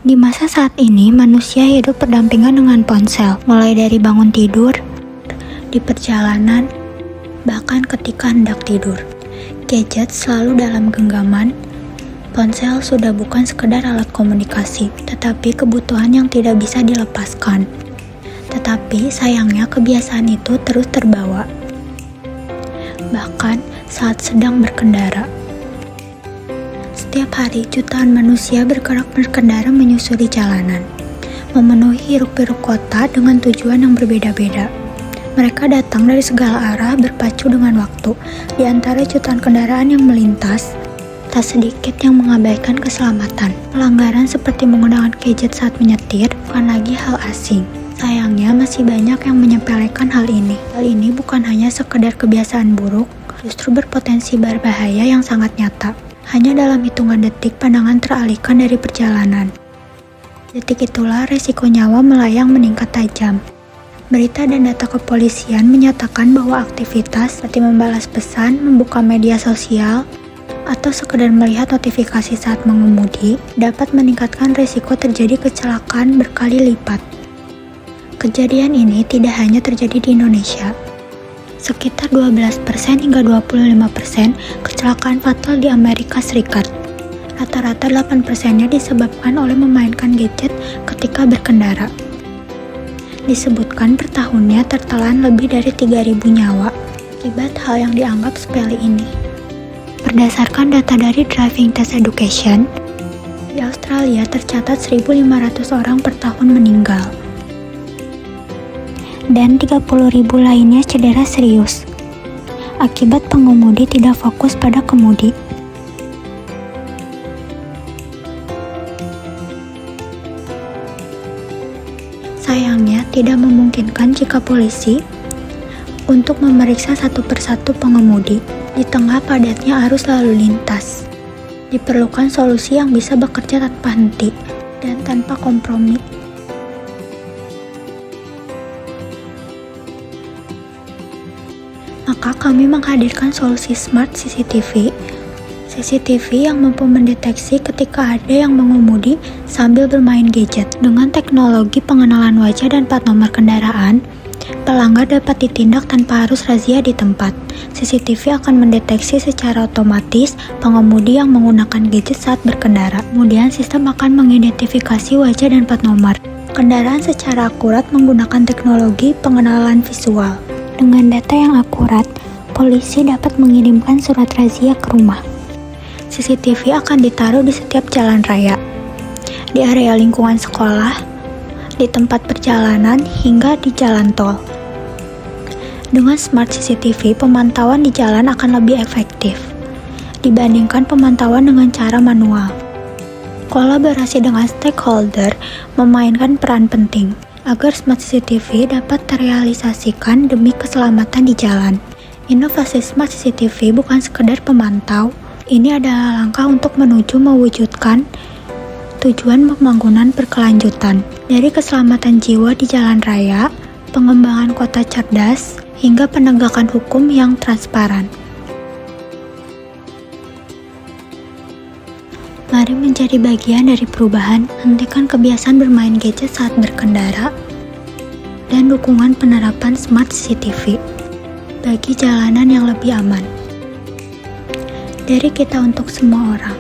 Di masa saat ini, manusia hidup berdampingan dengan ponsel, mulai dari bangun tidur, di perjalanan, bahkan ketika hendak tidur. Gadget selalu dalam genggaman. Ponsel sudah bukan sekedar alat komunikasi, tetapi kebutuhan yang tidak bisa dilepaskan. Tetapi sayangnya kebiasaan itu terus terbawa, bahkan saat sedang berkendara. Setiap hari, jutaan manusia berkendara menyusuri jalanan, memenuhi hiruk-pikuk kota dengan tujuan yang berbeda-beda. Mereka datang dari segala arah berpacu dengan waktu. Di antara jutaan kendaraan yang melintas, tak sedikit yang mengabaikan keselamatan. Pelanggaran seperti menggunakan gadget saat menyetir bukan lagi hal asing. Sayangnya masih banyak yang menyepelekan hal ini. Hal ini bukan hanya sekedar kebiasaan buruk, justru berpotensi berbahaya yang sangat nyata. Hanya dalam hitungan detik pandangan teralihkan dari perjalanan. Detik itulah resiko nyawa melayang meningkat tajam. Berita dan data kepolisian menyatakan bahwa aktivitas seperti membalas pesan, membuka media sosial, atau sekedar melihat notifikasi saat mengemudi dapat meningkatkan resiko terjadi kecelakaan berkali lipat. Kejadian ini tidak hanya terjadi di Indonesia. Sekitar 12% hingga 25% kecelakaan fatal di Amerika Serikat. Rata-rata 8%-nya disebabkan oleh memainkan gadget ketika berkendara. Disebutkan per tahunnya tertelan lebih dari 3.000 nyawa akibat hal yang dianggap sepele ini. Berdasarkan data dari Driving Test Education, di Australia tercatat 1.500 orang per tahun meninggal. Dan 30.000 lainnya cedera serius akibat pengemudi tidak fokus pada kemudi. Sayangnya tidak memungkinkan jika polisi untuk memeriksa satu persatu pengemudi di tengah padatnya arus lalu lintas. Diperlukan solusi yang bisa bekerja tanpa henti dan tanpa kompromi. Maka kami menghadirkan solusi Smart CCTV yang mampu mendeteksi ketika ada yang mengemudi sambil bermain gadget. Dengan teknologi pengenalan wajah dan plat nomor kendaraan, pelanggar dapat ditindak tanpa harus razia di tempat. CCTV akan mendeteksi secara otomatis pengemudi yang menggunakan gadget saat berkendara. Kemudian sistem akan mengidentifikasi wajah dan plat nomor kendaraan secara akurat menggunakan teknologi pengenalan visual. Dengan data yang akurat, polisi dapat mengirimkan surat razia ke rumah. CCTV akan ditaruh di setiap jalan raya, di area lingkungan sekolah, di tempat perjalanan, hingga di jalan tol. Dengan Smart CCTV, pemantauan di jalan akan lebih efektif dibandingkan pemantauan dengan cara manual. Kolaborasi dengan stakeholder memainkan peran penting agar Smart CCTV dapat terrealisasikan demi keselamatan di jalan. Inovasi Smart CCTV bukan sekedar pemantau, ini adalah langkah untuk menuju mewujudkan tujuan pembangunan berkelanjutan. Dari keselamatan jiwa di jalan raya, pengembangan kota cerdas, hingga penegakan hukum yang transparan. Mari menjadi bagian dari perubahan, hentikan kebiasaan bermain gadget saat berkendara, dan dukungan penerapan Smart CCTV bagi jalanan yang lebih aman. Dari kita untuk semua orang.